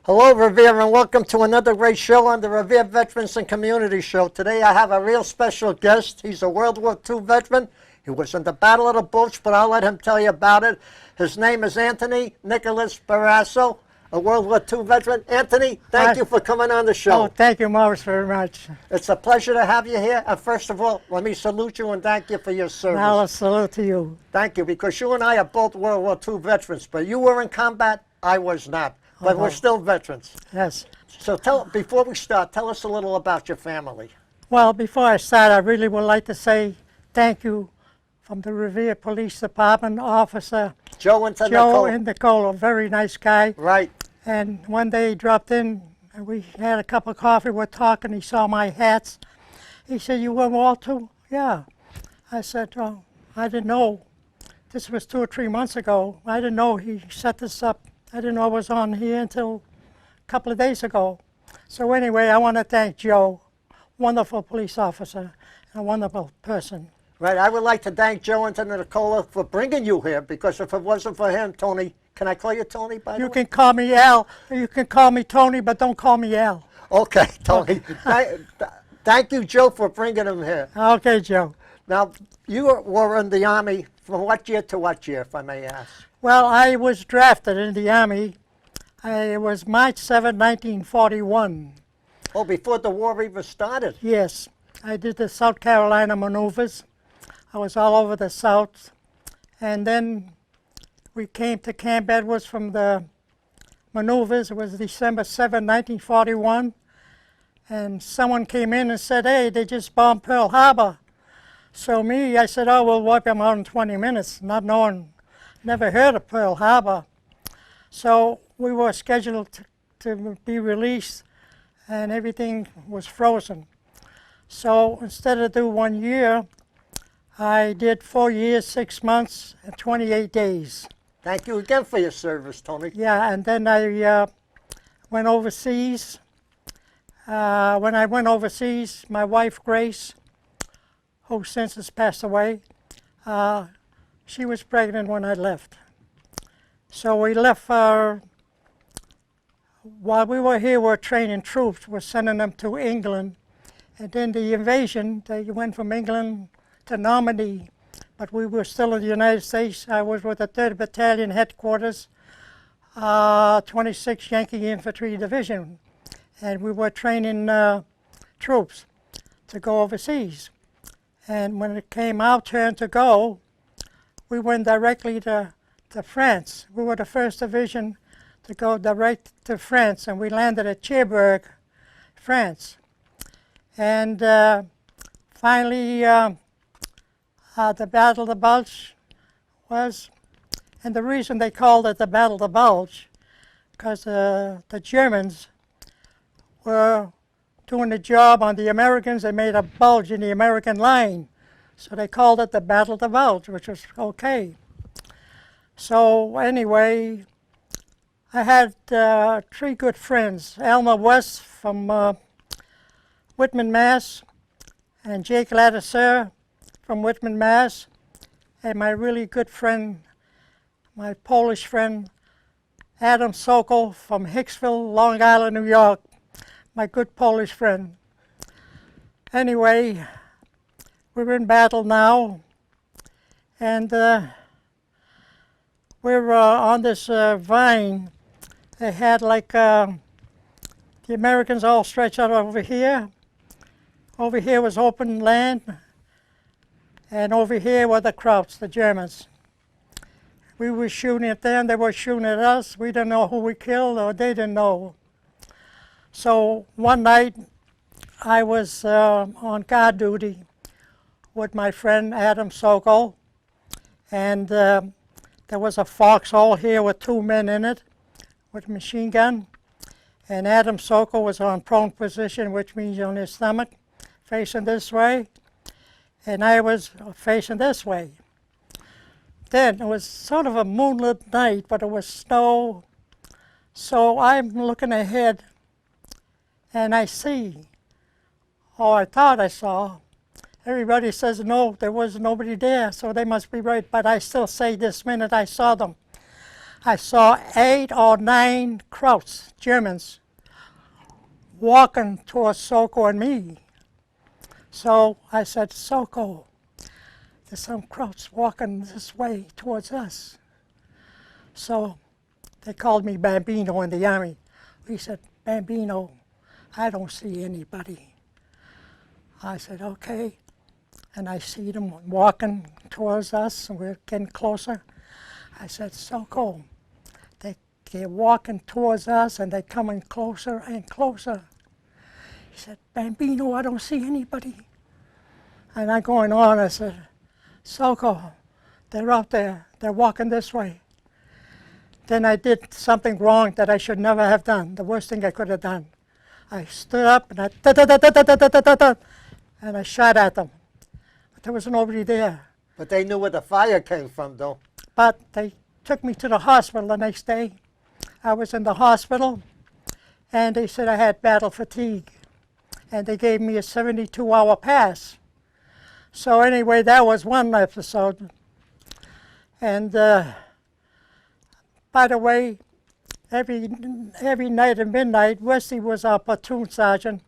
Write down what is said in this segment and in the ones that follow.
Hello, Revere, and welcome to another great show on the Revere Veterans and Community Show. Today I have a real special guest. He's a World War II veteran. He was in the Battle of the Bulge, but I'll let him tell you about it. His name is Anthony Nicholas Barrasso, a World War II veteran. Anthony, thank you for coming on the show. Oh, thank you, Morris, very much. It's a pleasure to have you here. And first of all, let me salute you and thank you for your service. Now, a salute to you. Thank you, because you and I are both World War II veterans, but you were in combat, I was not. But we're still veterans. Yes. So before we start, tell us a little about your family. Well, before I start, I really would like to say thank you from the Revere Police Department, Officer Joe Indicolo, a very nice guy. Right. And one day he dropped in, and we had a cup of coffee, we're talking, he saw my hats. He said, "You were War II?" "Yeah." I said, "Oh, I didn't know. This was 2 or 3 months ago. I didn't know he set this up. I didn't know I was on here until a couple of days ago." So anyway, I want to thank Joe, wonderful police officer, and a wonderful person. Right, I would like to thank Joe and Nicola for bringing you here, because if it wasn't for him, Tony, can I call you Tony, by the way? You can call me Al, you can call me Tony, but don't call me Al. Okay, Tony. Thank you, Joe, for bringing him here. Okay, Joe. Now, you were in the Army from what year to what year, if I may ask? Well, I was drafted in the Army. It was March 7, 1941. Oh, before the war even started? Yes. I did the South Carolina maneuvers. I was all over the South. And then we came to Camp Edwards from the maneuvers. It was December 7, 1941. And someone came in and said, "Hey, they just bombed Pearl Harbor." So I said, "Oh, we'll wipe them out in 20 minutes, not knowing. Never heard of Pearl Harbor. So we were scheduled to be released, and everything was frozen. So instead of do 1 year, I did 4 years, 6 months, and 28 days. Thank you again for your service, Tony. Yeah, and then I went overseas. When I went overseas, my wife, Grace, who since has passed away, she was pregnant when I left. So we left while we were here, we were training troops. We're sending them to England. And then the invasion, they went from England to Normandy. But we were still in the United States. I was with the 3rd Battalion headquarters, 26th Yankee Infantry Division. And we were training troops to go overseas. And when it came our turn to go, we went directly to France. We were the 1st Division to go direct to France, and we landed at Cherbourg, France. And finally, the Battle of the Bulge was, and the reason they called it the Battle of the Bulge, because the Germans were doing the job on the Americans. They made a bulge in the American line. So they called it the Battle of the Bulge, which was okay. So anyway, I had 3 good friends. Elmer West from Whitman, Mass., and Jake Lattiser from Whitman, Mass., and my really good friend, my Polish friend, Adam Sokol from Hicksville, Long Island, New York, my good Polish friend. Anyway, we're in battle now, and we're on this vine. They had like the Americans all stretched out over here. Over here was open land, and over here were the Krauts, the Germans. We were shooting at them, they were shooting at us. We didn't know who we killed, or they didn't know. So one night, I was on guard duty with my friend Adam Sokol, and there was a foxhole here with 2 men in it with a machine gun, and Adam Sokol was on prone position, which means on his stomach, facing this way, and I was facing this way. Then it was sort of a moonlit night, but it was snow, so I'm looking ahead, and I see, or I thought I saw, everybody says no, there was nobody there, so they must be right, but I still say this minute I saw them. I saw 8 or 9 Krauts, Germans, walking towards Soko and me. So I said, Soko, there's some Krauts walking this way towards us. So they called me Bambino in the Army. He said, Bambino, I don't see anybody. I said, okay. And I see them walking towards us, and we're getting closer. I said, Soko, they're walking towards us, and they're coming closer and closer. He said, Bambino, I don't see anybody. And I'm going on, I said, Soko, they're out there, they're walking this way. Then I did something wrong that I should never have done, the worst thing I could have done. I stood up and and I shot at them. But there was nobody there. But they knew where the fire came from, though. But they took me to the hospital the next day. I was in the hospital, and they said I had battle fatigue. And they gave me a 72-hour pass. So anyway, that was one episode. And by the way, every night at midnight, Wesley was our platoon sergeant.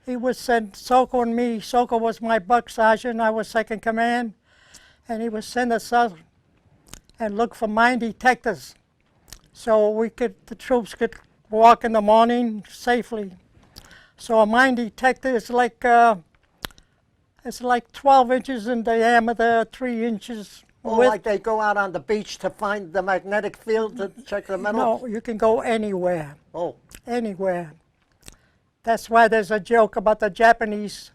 He would send Soko and me. Soko was my buck sergeant. I was second command. And he would send us out and look for mine detectors, so the troops could walk in the morning safely. So a mine detector is like it's like 12 inches in diameter, 3 inches Oh, width. like they go out on the beach to find the magnetic field to check the metal? No, you can go anywhere, Oh, anywhere. That's why there's a joke about the Japanese.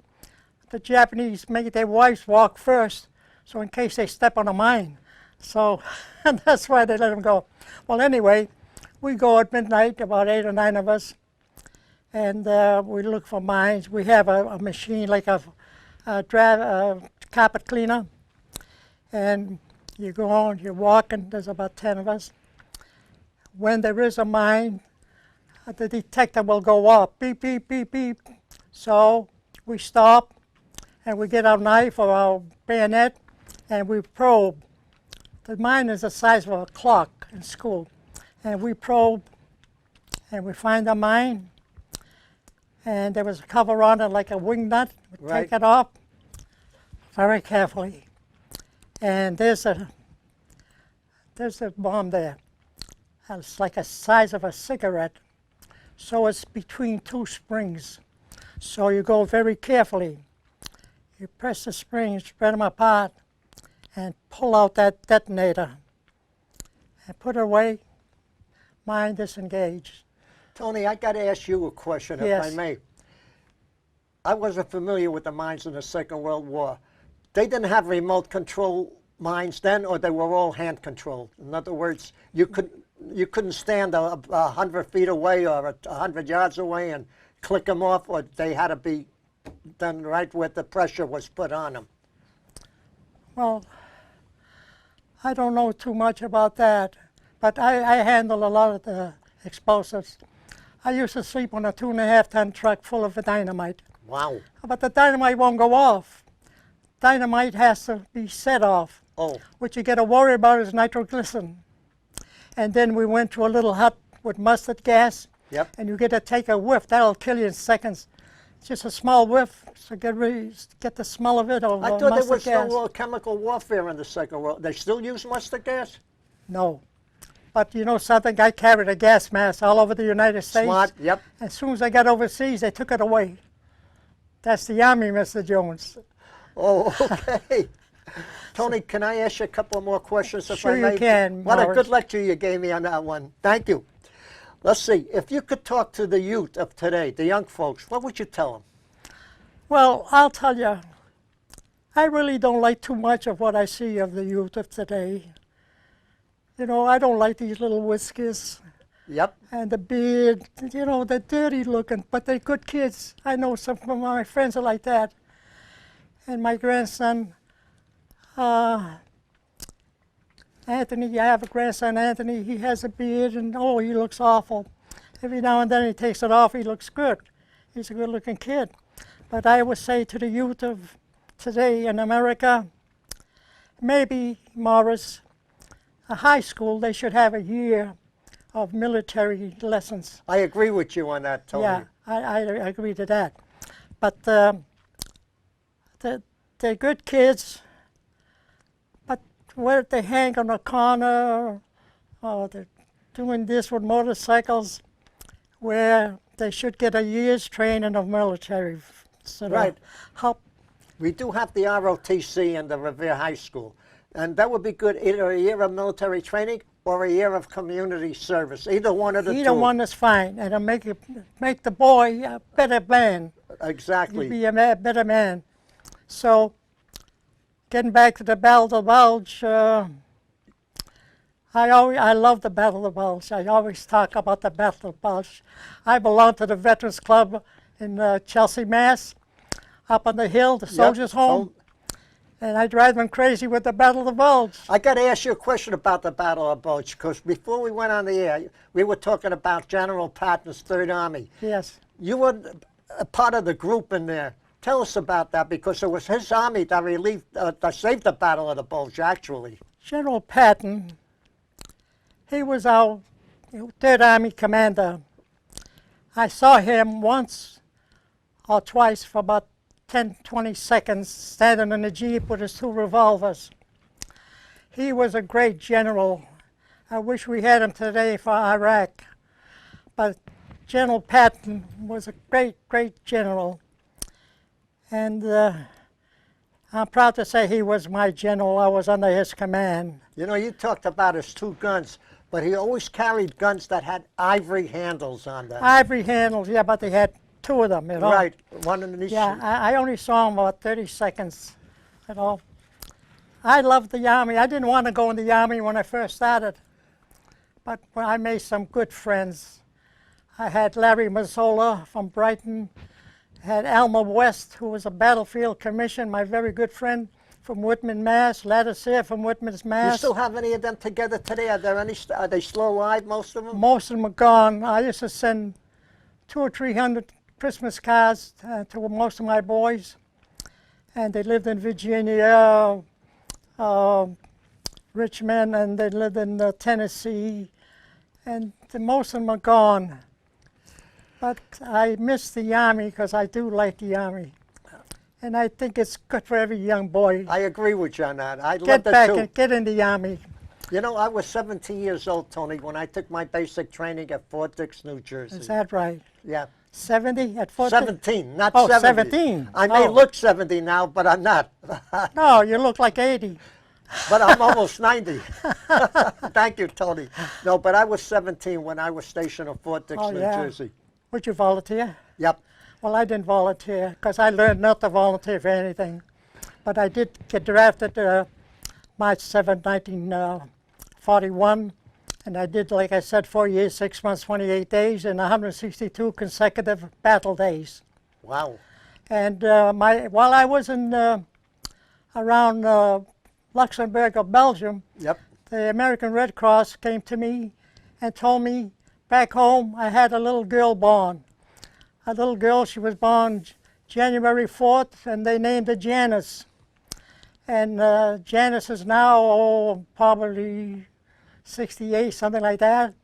The Japanese make their wives walk first, so in case they step on a mine. So and that's why they let them go. Well, anyway, we go at midnight, about 8 or 9 of us, and we look for mines. We have a machine like a carpet cleaner, and you go on, you're walking, there's about 10 of us. When there is a mine, the detector will go off, beep, beep, beep, beep. So we stop, and we get our knife or our bayonet, and we probe. The mine is the size of a clock in school. And we probe, and we find the mine, and there was a cover on it like a wing nut. We Right. take it off very carefully. And there's a bomb there. It's like the size of a cigarette. So it's between 2 springs. So you go very carefully. You press the springs, spread them apart, and pull out that detonator. And put it away. Mine disengaged. Tony, I got to ask you a question, if Yes. I may. I wasn't familiar with the mines in the Second World War. They didn't have remote control mines then, or they were all hand controlled? In other words, you couldn't stand 100 feet away or 100 yards away and click them off, or they had to be done right where the pressure was put on them? Well, I don't know too much about that, but I handle a lot of the explosives. I used to sleep on a 2.5-ton truck full of dynamite. Wow. But the dynamite won't go off. Dynamite has to be set off. Oh, What you got to worry about is nitroglycerin. And then we went to a little hut with mustard gas, yep. and you get to take a whiff. That'll kill you in seconds. It's just a small whiff, so get the smell of it. Or I thought there mustard was gas. no chemical warfare in the Second World. They still use mustard gas? No. But you know something? I carried a gas mask all over the United States. Smart, yep. As soon as I got overseas, they took it away. That's the Army, Mr. Jones. Oh, okay. Tony, can I ask you a couple more questions, if Sure I you may? can, What a Morris. good lecture you gave me on that one. Thank you. Let's see. If you could talk to the youth of today, the young folks, what would you tell them? Well, I'll tell you, I really don't like too much of what I see of the youth of today. You know, I don't like these little whiskers Yep. and the beard. You know, they're dirty looking, but they're good kids. I know some of my friends are like that. And my grandson, Anthony, I have a grandson, Anthony, he has a beard, and oh, he looks awful. Every now and then he takes it off, he looks good. He's a good looking kid. But I would say to the youth of today in America, maybe, Morris, a high school, they should have a year of military lessons. I agree with you on that, Tony. Yeah, I agree to that. But they're good kids, but where they hang on the corner, or they're doing this with motorcycles, where they should get a year's training of military. So Right. help. We do have the ROTC in the Revere High School, and that would be good, either a year of military training or a year of community service, either one of the two. Either one is fine, and it'll make the boy a better man. Exactly. He'll be a better man. So, getting back to the Battle of the Bulge, I love the Battle of the Bulge. I always talk about the Battle of the Bulge. I belong to the Veterans Club in Chelsea, Mass, up on the hill, the Soldiers' Home. And I drive them crazy with the Battle of the Bulge. I got to ask you a question about the Battle of Bulge, because before we went on the air, we were talking about General Patton's Third Army. Yes. You were a part of the group in there. Tell us about that, because it was his army that saved the Battle of the Bulge, actually. General Patton, he was our Third Army commander. I saw him once or twice for about 10, 20 seconds standing in a Jeep with his two revolvers. He was a great general. I wish we had him today for Iraq. But General Patton was a great, great general. And I'm proud to say he was my general. I was under his command. You know, you talked about his two guns, but he always carried guns that had ivory handles on them. Ivory handles, yeah, but they had two of them, you know. Right, one in each. Yeah, I only saw him about 30 seconds, you know. I loved the Army. I didn't want to go in the Army when I first started, but when I made some good friends. I had Larry Mazzola from Brighton, had Alma West, who was a battlefield commission, my very good friend from Whitman, Mass. Lattiser from Whitman's, Mass. You still have any of them together today? Are there any? Are they still alive, most of them? Most of them are gone. I used to send 200 or 300 Christmas cards to most of my boys, and they lived in Virginia, Richmond, and they lived in Tennessee, and most of them are gone. But I miss the Army because I do like the Army, and I think it's good for every young boy. I agree with you on that. I love Get that back too. and get in the Army. You know, I was 17 years old, Tony, when I took my basic training at Fort Dix, New Jersey. Is that right? Yeah. 70 at 40? 17, not Oh, 70. 17. I may Oh. look 70 now, but I'm not. No, you look like 80. But I'm almost 90. Thank you, Tony. No, but I was 17 when I was stationed at Fort Dix, Oh, New yeah. Jersey. Would you volunteer? Yep. Well, I didn't volunteer because I learned not to volunteer for anything. But I did get drafted March 7, 1941. And I did, like I said, 4 years, 6 months, 28 days, and 162 consecutive battle days. Wow. And while I was in around Luxembourg or Belgium, Yep. the American Red Cross came to me and told me back home I had a little girl born. A little girl, she was born January 4th, and they named her Janice. And Janice is now probably 68, something like that.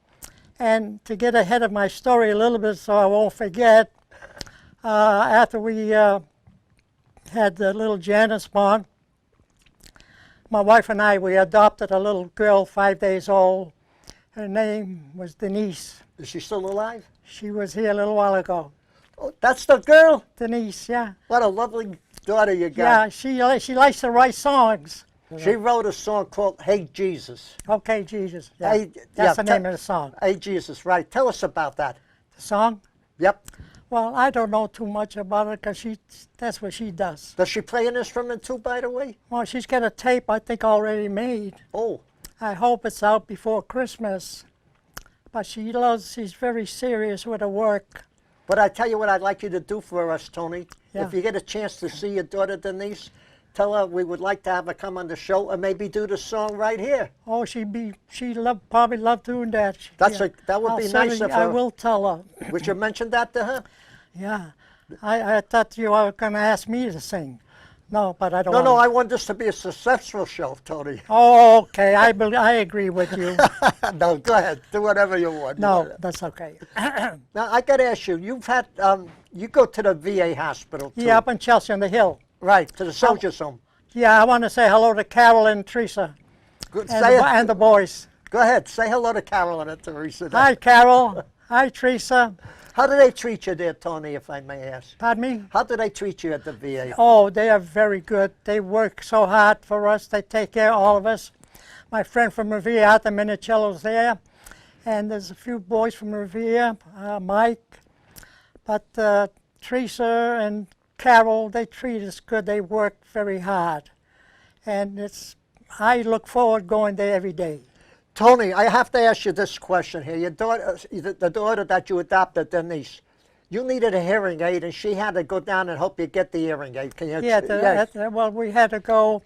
And to get ahead of my story a little bit so I won't forget, after we had the little Janice born, my wife and I, we adopted a little girl, 5 days old. Her name was Denise. Is she still alive? She was here a little while ago. Oh, that's the girl? Denise, yeah. What a lovely daughter you Yeah, got. she likes to write songs. She wrote a song called Hey Jesus. Okay, Jesus. Yeah. Hey, That's yeah, the name of the song. Hey Jesus, right. Tell us about that. The song? Yep. Well, I don't know too much about it because that's what she does. Does she play an instrument too, by the way? Well, she's got a tape, I think, already made. Oh, I hope it's out before Christmas. But she's very serious with her work. but I tell you what I'd like you to do for us, Tony. Yeah. If you get a chance to see your daughter Denise, tell her we would like to have her come on the show and maybe do the song right here. Oh, probably love doing that. That would be nice of her. I will tell her. Would you mention that to her? Yeah. I thought you were going to ask me to sing. No, but I don't No, want no, to. I want this to be a successful show, Tony. Oh, okay. I agree with you. No, go ahead. Do whatever you want. No, that's okay. Now, I got to ask you, you've had, you go to the VA hospital, too. Yeah, up in Chelsea on the hill. Right, to the soldiers' home. Yeah, I want to say hello to Carol and Teresa Good. and, and the boys. Go ahead, say hello to Carolyn and Teresa. Hi, Carol. Hi, Teresa. How do they treat you there, Tony, if I may ask? Pardon me? How do they treat you at the VA? Oh, they are very good. They work so hard for us. They take care of all of us. My friend from Revere, Arthur Minicello's there. And there's a few boys from Revere, Mike. But Teresa and Carol, they treat us good. They work very hard. And I look forward going there every day. Tony, I have to ask you this question here. Your daughter, the daughter that you adopted, Denise, you needed a hearing aid, and she had to go down and help you get the hearing aid. Can you? Yeah, well, we had to go.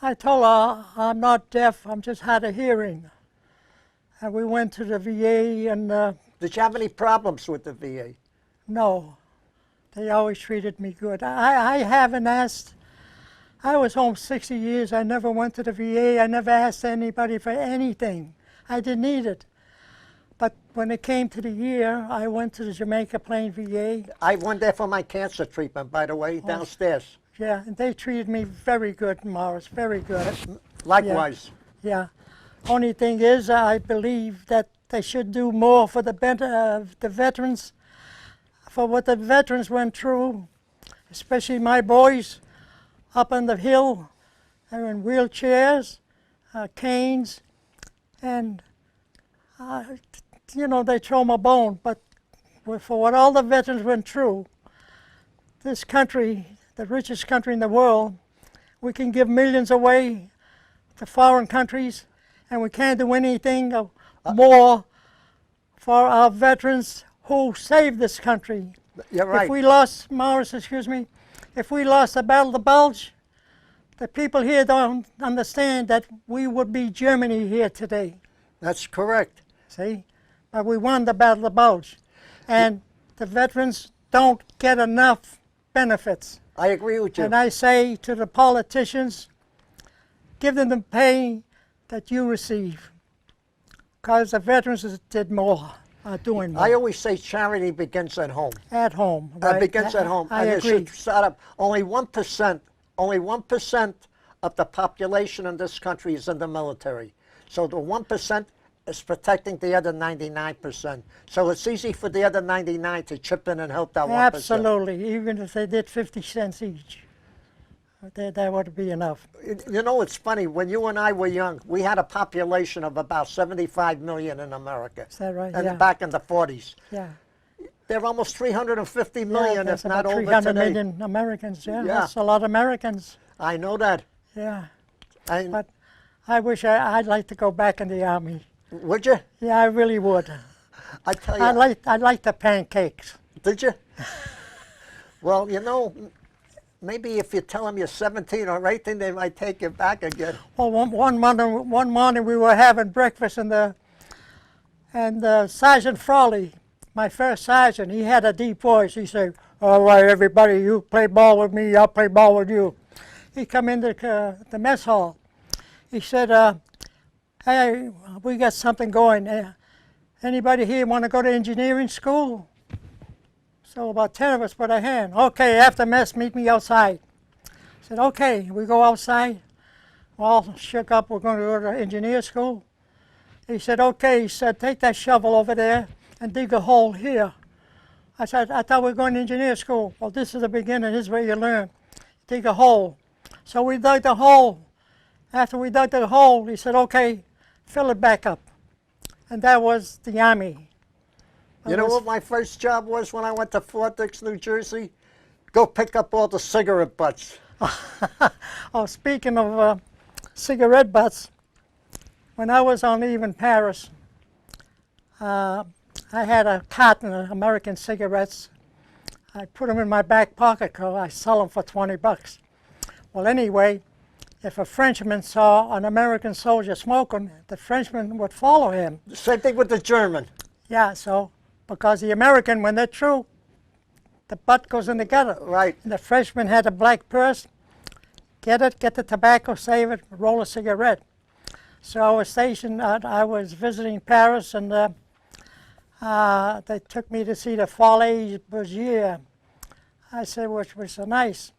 I told her, I'm not deaf, I'm just hard of hearing. And we went to the VA, and Did you have any problems with the VA? no, they always treated me good. I haven't asked. I was home 60 years. I never went to the VA. I never asked anybody for anything. I didn't need it. But when it came to the year, I went to the Jamaica Plain VA. I went there for my cancer treatment, by the way, downstairs. Yeah, and they treated me very good, Morris, very good. Likewise. Yeah. Only thing is, I believe that they should do more for the veterans, for what the veterans went through, especially my boys up on the hill. They're in wheelchairs, canes, and you know, they throw them a bone. But for what all the veterans went through, this country, the richest country in the world, we can give millions away to foreign countries, and we can't do anything more for our veterans who saved this country. You're right. If we lost, Morris, excuse me, if we lost the Battle of the Bulge, the people here don't understand that we would be Germany here today. That's correct. See? But we won the Battle of the Bulge. And the veterans don't get enough benefits. I agree with you. And I say to the politicians, give them the pay that you receive. Because the veterans did more, are doing more. I always say charity begins at home. At home, right? It begins at home. I and agree. You should start up. Only 1% of the population in this country is in the military. So the 1% is protecting the other 99%. So it's easy for the other 99 to chip in and help that 1%. Absolutely, even if they did 50 cents each. That would be enough. You know, it's funny, when you and I were young, we had a population of about 75 million in America. Is that right? And Yeah. back in the 40s. Yeah. They're almost 350 million, That's if not about over 300 today. million Americans, yeah. Yeah. That's a lot of Americans, I know that. yeah. And But I wish I'd like to go back in the Army. would you? Yeah, I really would. I tell you. I like the pancakes. Did you? Well, you know, maybe if you tell them you're 17 or 18, they might take you back again. Well, one morning we were having breakfast and Sergeant Frawley, my first sergeant, he had a deep voice. He said, "All right, everybody, you play ball with me, I'll play ball with you." He come into the mess hall. He said, "Hey, we got something going. Anybody here want to go to engineering school?" So about 10 of us put a hand. "Okay, after mess, meet me outside." I said, "Okay." We go outside. All shook up, we're going to go to engineer school. He said, "Okay." He said, "Take that shovel over there and dig a hole here." I said, "I thought we were going to engineer school." "Well, this is the beginning. This is where you learn. Dig a hole." So we dug the hole. After we dug the hole, he said, "Okay, fill it back up." And that was the Army. You know what my first job was when I went to Fort Dix, New Jersey? Go pick up all the cigarette butts. Oh, speaking of cigarette butts, when I was on leave in Paris, I had a carton of American cigarettes. I put them in my back pocket because I sell them for 20 bucks. Well, anyway, if a Frenchman saw an American soldier smoking, the Frenchman would follow him. Same thing with the German. Yeah, so, because the American, when they're through, the butt goes in the gutter. Right. And the freshman had a black purse. Get it, get the tobacco, save it, roll a cigarette. So I was stationed, I was visiting Paris, and they took me to see the Folie Bulge. I said, which was so nice.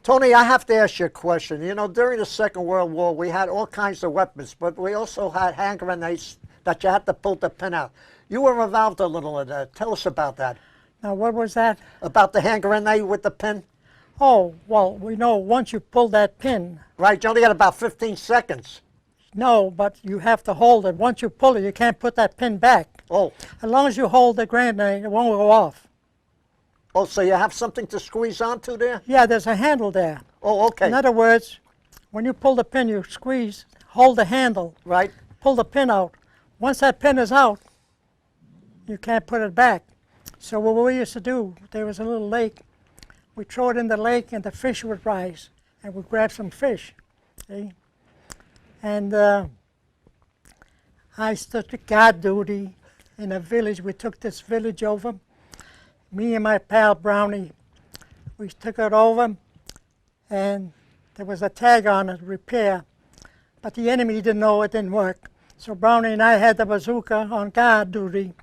Tony, I have to ask you a question. You know, during the Second World War, we had all kinds of weapons, but we also had hand grenades that you had to pull the pin out. You were involved a little in that. Tell us about that. Now, what was that? About the hand grenade with the pin? Oh, well, we know once you pull that pin. Right, you only got about 15 seconds. No, but you have to hold it. Once you pull it, you can't put that pin back. Oh. As long as you hold the grenade, it won't go off. Oh, so you have something to squeeze onto there? Yeah, there's a handle there. Oh, okay. In other words, when you pull the pin, you squeeze, hold the handle, Right. pull the pin out. Once that pin is out, you can't put it back. So what we used to do, there was a little lake. We throw it in the lake and the fish would rise, and we'd grab some fish. See? And I stood to guard duty in a village. We took this village over. Me and my pal Brownie, we took it over, and there was a tag on it, repair. But the enemy didn't know it didn't work. So Brownie and I had the bazooka on guard duty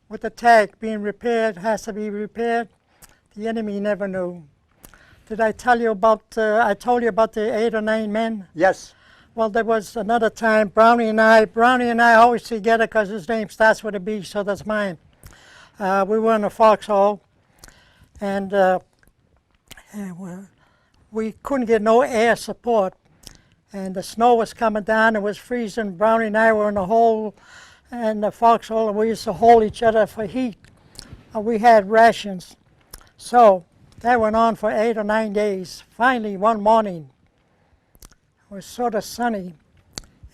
with the tag being repaired, has to be repaired. The enemy never knew. Did I tell you about, I told you about the 8 or 9 men? Yes. Well, there was another time, Brownie and I always together because his name starts with a B, so that's mine. We were in a foxhole, and we couldn't get no air support. And the snow was coming down, it was freezing. Brownie and I were in a hole in the foxhole, and we used to hold each other for heat. We had rations. So that went on for 8 or 9 days. Finally, one morning, it was sort of sunny,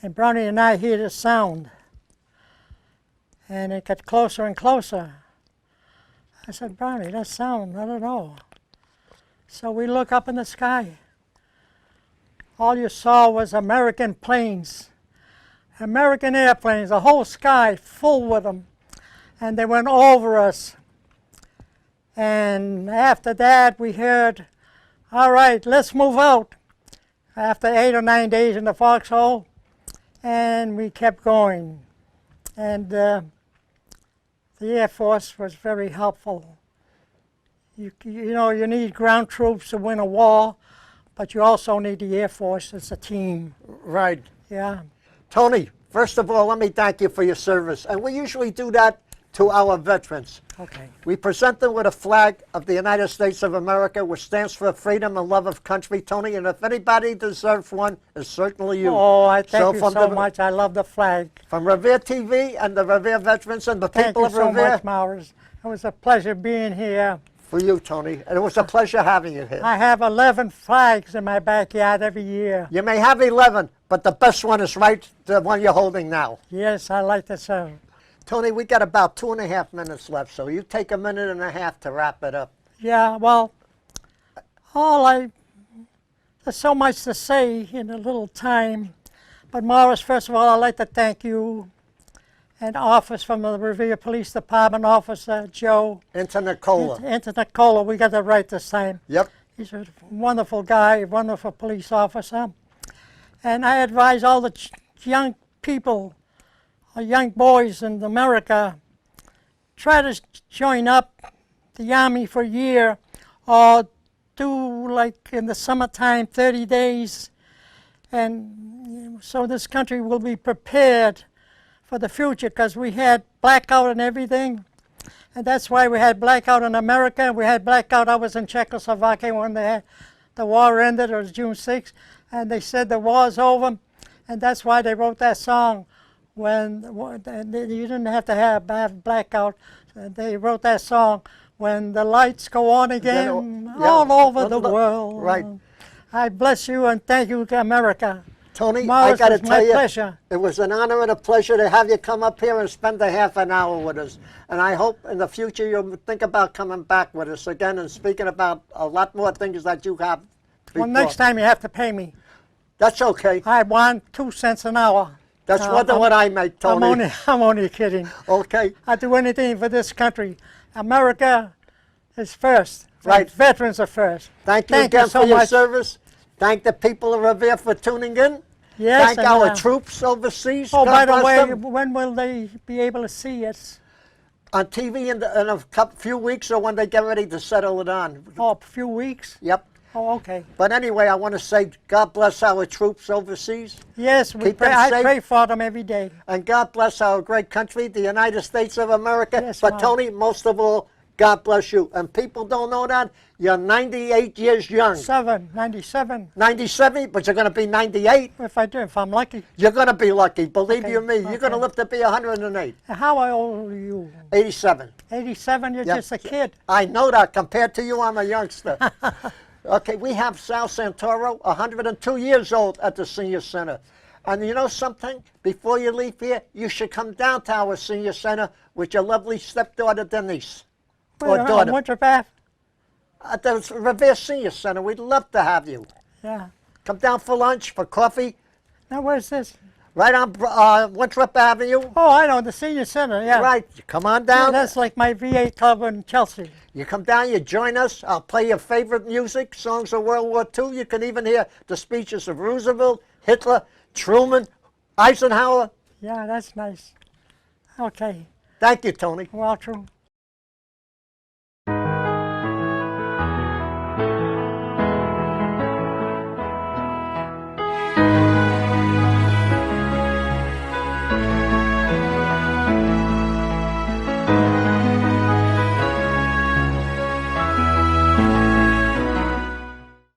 and Brownie and I hear the sound, and it got closer and closer. I said, Brownie, that sound, I don't know. So we look up in the sky. All you saw was American planes, American airplanes, the whole sky full with them, and they went over us. And after that, we heard, all right, let's move out. After 8 or 9 days in the foxhole, and we kept going. And the Air Force was very helpful. You know, you need ground troops to win a war, but you also need the Air Force. It's a team. Right. Yeah. Tony, first of all, let me thank you for your service. And we usually do that to our veterans. Okay. We present them with a flag of the United States of America, which stands for freedom and love of country, Tony. And if anybody deserves one, it's certainly you. Oh, I thank you so the, much. I love the flag. From Revere TV and the Revere veterans and the people of Revere. Thank you so much, Maurice. It was a pleasure being here. For you, Tony. And it was a pleasure having you here. I have 11 flags in my backyard every year. You may have 11, but the best one is right, the one you're holding now. Yes, I like that song. Tony, we got about 2.5 minutes left, so you take 1.5 minutes to wrap it up. Yeah, well, there's so much to say in a little time. But Morris, first of all, I'd like to thank you and office from the Revere Police Department, Officer Joe. Nicola. Nicola, we got that right this time. Yep. He's a wonderful guy, a wonderful police officer. And I advise all the young people, young boys in America, try to join up the Army for a year, or do like in the summertime 30 days, and so this country will be prepared for the future, because we had blackout and everything, and that's why we had blackout in America. We had blackout. I was in Czechoslovakia when the war ended. It was June 6th, and they said the war's over, and that's why they wrote that song. When you didn't have to have blackout, they wrote that song, when the lights go on again, all over the world. Right. I bless you and thank you, America. Tony, Morris, I got to tell you, pleasure. It was an honor and a pleasure to have you come up here and spend a half an hour with us. And I hope in the future you'll think about coming back with us again and speaking about a lot more things that you have before. Well, next time you have to pay me. That's okay. I want 2 cents an hour. That's more than what I make, Tony. I'm only kidding. Okay. I'd do anything for this country. America is first. Right. Veterans are first. Thank you Thank you again so for your much. service. Thank the people of Revere for tuning in. Yes, Thank and, our troops overseas. Oh, God by the bless way, them. when will they be able to see us? On TV in a few weeks or when they get ready to settle it on. Oh, a few weeks? Yep. Oh, okay. But anyway, I want to say God bless our troops overseas. Yes, Keep them I safe. pray for them every day. And God bless our great country, the United States of America. Yes, but Mom. Tony, most of all, God bless you. And people don't know that. You're 98 years young. 97. 97, but you're going to be 98. If I'm lucky. You're going to be lucky. Believe Okay, you me. You're going to okay. live to be 108. How old are you? 87. 87? You're Yep. just a kid. I know that. Compared to you, I'm a youngster. Okay, we have Sal Santoro, 102 years old at the Senior Center. And you know something? Before you leave here, you should come down to our Senior Center with your lovely stepdaughter, Denise. Or Well, daughter. Winter Bath? At the Revere Senior Center. We'd love to have you. Yeah. Come down for lunch, for coffee, Now, where's this? right on Winthrop Avenue. Oh, I know, the Senior Center, yeah. Right, you come on Yeah, down. that's like my VA club in Chelsea. You come down, you join us. I'll play your favorite music, songs of World War II. You can even hear the speeches of Roosevelt, Hitler, Truman, Eisenhower. Yeah, that's nice. Okay. Thank you, Tony. Well, true.